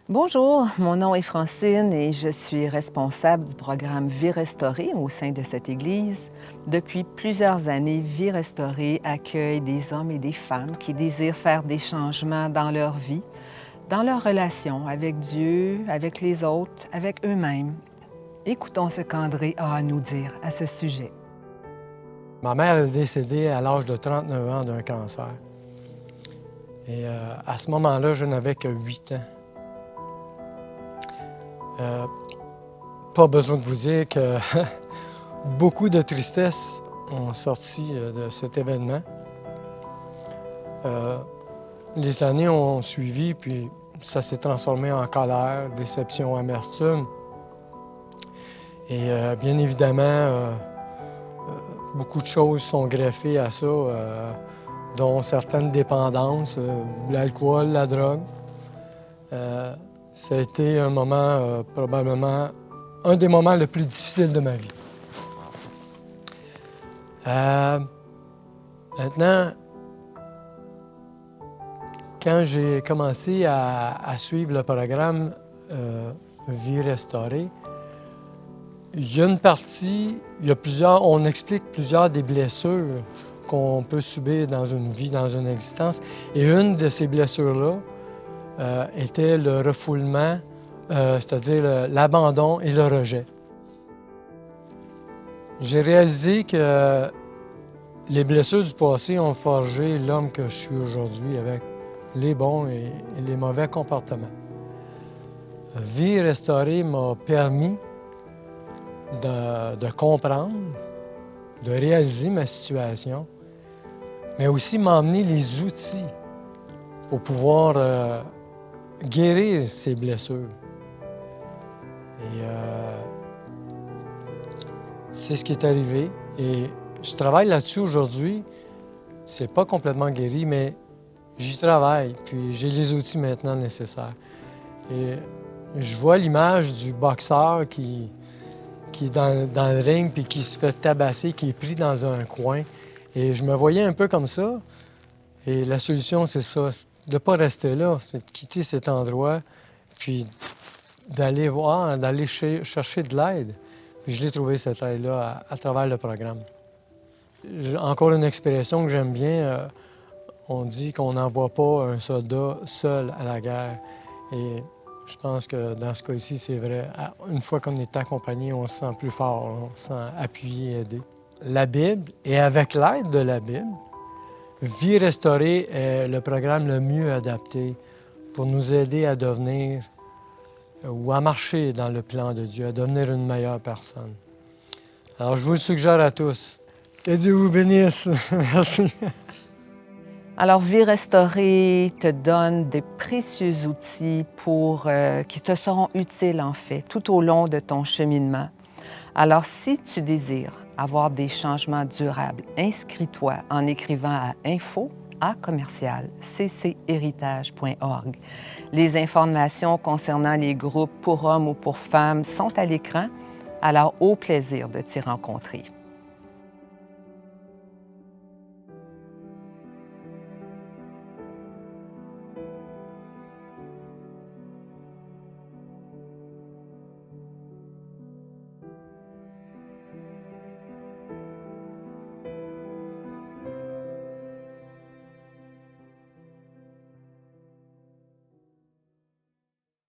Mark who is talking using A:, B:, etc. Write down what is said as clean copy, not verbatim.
A: Bonjour, mon nom est Francine et je suis responsable du programme Vie restaurée au sein de cette Église. Depuis plusieurs années, Vie restaurée accueille des hommes et des femmes qui désirent faire des changements dans leur vie, dans leur relation avec Dieu, avec les autres, avec eux-mêmes. Écoutons ce qu'André a à nous dire à ce sujet.
B: Ma mère est décédée à l'âge de 39 ans d'un cancer. Et à ce moment-là, je n'avais que 8 ans. Pas besoin de vous dire que beaucoup de tristesse ont sorti de cet événement. Les années ont suivi, puis ça s'est transformé en colère, déception, amertume. Et bien évidemment, beaucoup de choses sont greffées à ça, dont certaines dépendances, l'alcool, la drogue. Ça a été un moment, probablement, un des moments les plus difficiles de ma vie. Maintenant, quand j'ai commencé à suivre le programme Vie restaurée, il y a une partie, on explique plusieurs des blessures qu'on peut subir dans une vie, dans une existence. Et une de ces blessures-là était le refoulement, c'est-à-dire l'abandon et le rejet. J'ai réalisé que les blessures du passé ont forgé l'homme que je suis aujourd'hui avec les bons et les mauvais comportements. Vie restaurée m'a permis de comprendre, de réaliser ma situation, mais aussi m'emmener les outils pour pouvoir guérir ces blessures. Et c'est ce qui est arrivé. Et je travaille là-dessus aujourd'hui. C'est pas complètement guéri, mais j'y travaille, puis j'ai les outils maintenant nécessaires. Et je vois l'image du boxeur qui est dans le ring puis qui se fait tabasser, qui est pris dans un coin. Et je me voyais un peu comme ça. Et la solution, c'est ça, de ne pas rester là, c'est de quitter cet endroit, puis d'aller voir, d'aller chercher de l'aide. Puis je l'ai trouvé, cette aide-là, à travers le programme. Encore une expression que j'aime bien, on dit qu'on n'envoie pas un soldat seul à la guerre. Et je pense que dans ce cas-ci, c'est vrai. Une fois qu'on est accompagné, on se sent plus fort, on se sent appuyé, aidé. La Bible, et avec l'aide de la Bible, Vie restaurée est le programme le mieux adapté pour nous aider à devenir ou à marcher dans le plan de Dieu, à devenir une meilleure personne. Alors, je vous le suggère à tous. Que Dieu vous bénisse. Merci.
A: Alors, Vie restaurée te donne des précieux outils qui te seront utiles, en fait, tout au long de ton cheminement. Alors, si tu désires avoir des changements durables, inscris-toi en écrivant à info@cchéritage.org. Les informations concernant les groupes pour hommes ou pour femmes sont à l'écran, alors au plaisir de t'y rencontrer.